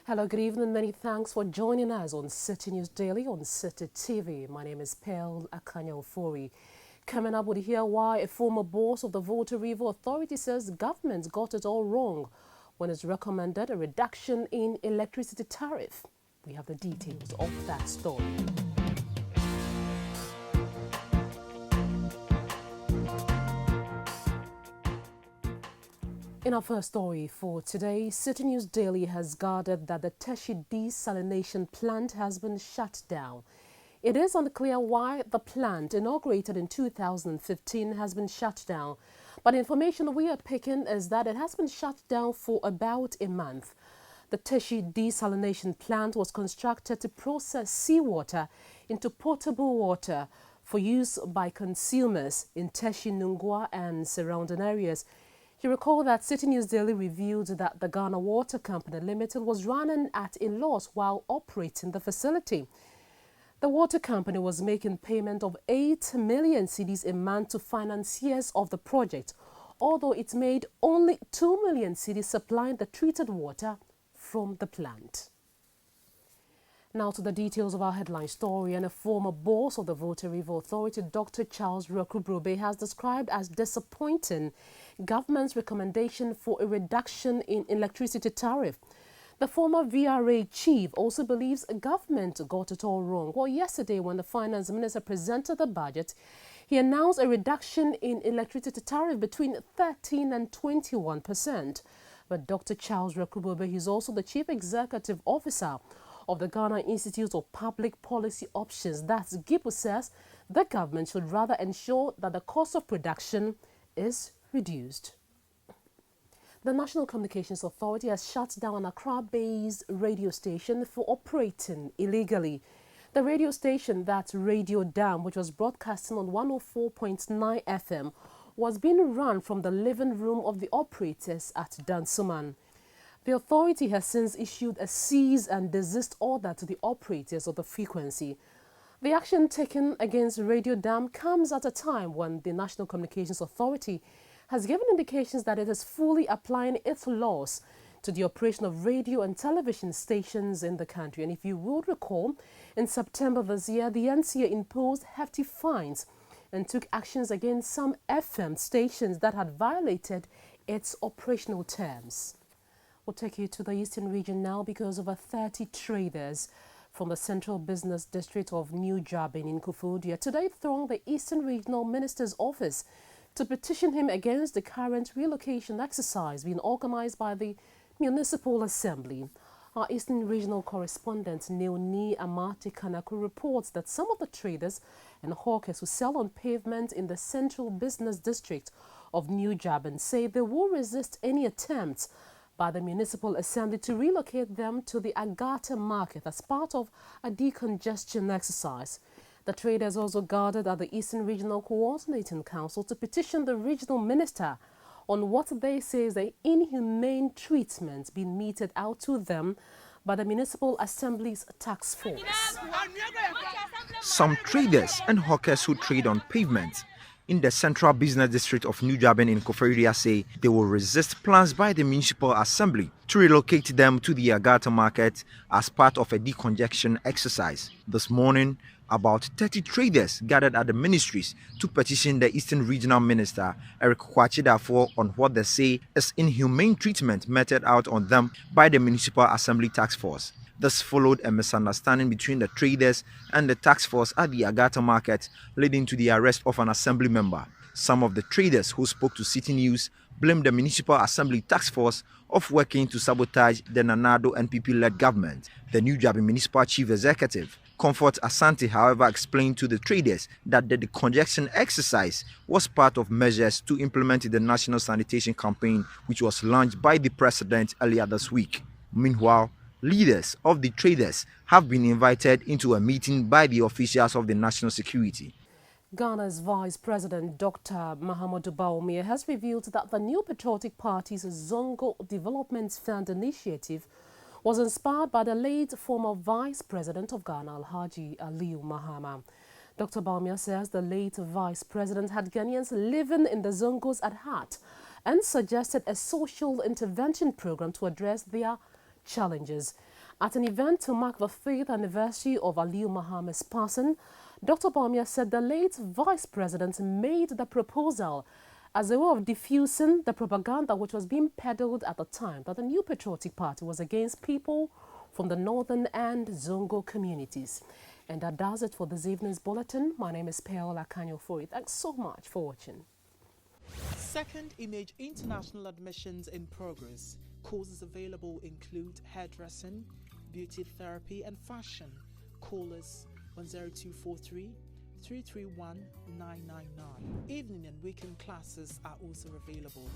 Hello, good evening. Many thanks for joining us on Citi News Daily on Citi TV. My name is Pearl Akanya Ofori. Coming up, we'll hear why a former boss of the Volta River Authority says government got it all wrong when it's recommended a reduction in electricity tariff. We have the details of that story. In our first story for today, Citi News Daily has gathered that the Teshie Desalination Plant has been shut down. It is unclear why the plant, inaugurated in 2015, has been shut down. But information we are picking is that it has been shut down for about a month. The Teshie Desalination Plant was constructed to process seawater into potable water for use by consumers in Teshie, Nungwa and surrounding areas. You recall that Citi News Daily revealed that the Ghana Water Company Limited was running at a loss while operating the facility. The water company was making payment of 8 million cedis a month to financiers of the project, although it made only 2 million cedis supplying the treated water from the plant. Now to the details of our headline story. And a former boss of the Volta River Authority, Dr. Wereku Brobbey, has described as disappointing government's recommendation for a reduction in electricity tariff. The former VRA chief also believes government got it all wrong. Well, yesterday when the finance minister presented the budget, he announced a reduction in electricity tariff between 13 and 21%. But Dr. Wereku Brobbey is also the chief executive officer of the Ghana Institute of Public Policy Options. That's GIPO says the government should rather ensure that the cost of production is reduced. The National Communications Authority has shut down Accra Bays radio station for operating illegally. The radio station, that's Radio Dam, which was broadcasting on 104.9 FM, was being run from the living room of the operators at Dansoman. The authority has since issued a cease and desist order to the operators of the frequency. The action taken against Radio Dam comes at a time when the National Communications Authority has given indications that it is fully applying its laws to the operation of radio and television stations in the country. And if you would recall, in September this year, the NCAA imposed hefty fines and took actions against some FM stations that had violated its operational terms. We'll take you to the Eastern region now because over 30 traders from the Central Business District of New Jabin in Koforidua today thronged the Eastern Regional Minister's office to petition him against the current relocation exercise being organized by the Municipal Assembly. Our Eastern Regional correspondent Neoni Amati Kanaku reports that some of the traders and hawkers who sell on pavement in the Central Business District of New Jabin say they will resist any attempts by the Municipal Assembly to relocate them to the Agata market as part of a decongestion exercise. The traders also gathered at the Eastern Regional Coordinating Council to petition the regional minister on what they say is the inhumane treatment being meted out to them by the Municipal Assembly's task force. Some traders and hawkers who trade on pavement in the Central Business District of New Jabin in Koforidua say they will resist plans by the Municipal Assembly to relocate them to the Agata market as part of a decongestion exercise. This morning, about 30 traders gathered at the ministries to petition the Eastern Regional Minister, Eric Kwachidafo, on what they say is inhumane treatment meted out on them by the Municipal Assembly Task Force. This followed a misunderstanding between the traders and the task force at the Agata market, leading to the arrest of an assembly member. Some of the traders who spoke to Citi News blamed the Municipal Assembly Task Force of working to sabotage the Nanado NPP-led government. The New Jabin Municipal Chief Executive, Comfort Asante, however, explained to the traders that the decongestion exercise was part of measures to implement the National Sanitation Campaign, which was launched by the President earlier this week. Meanwhile, leaders of the traders have been invited into a meeting by the officials of the national security. Ghana's Vice President Dr. Mahama Bawumia has revealed that the new Patriotic Party's Zongo Development Fund initiative was inspired by the late former Vice President of Ghana, Alhaji Aliu Mahama. Dr. Bawumia says the late Vice President had Ghanaians living in the Zongos at heart and suggested a social intervention program to address their challenges. At an event to mark the 5th anniversary of Aliu Mahama's passing, Dr. Bawumia said the late Vice President made the proposal as a way of diffusing the propaganda which was being peddled at the time that the new Patriotic Party was against people from the northern and Zongo communities. And that does it for this evening's bulletin. My name is Akanya, Ofori. Thanks so much for watching. Second Image International admissions in progress. Courses available include hairdressing, beauty therapy and fashion. Call us 10243 331 999. Evening and weekend classes are also available.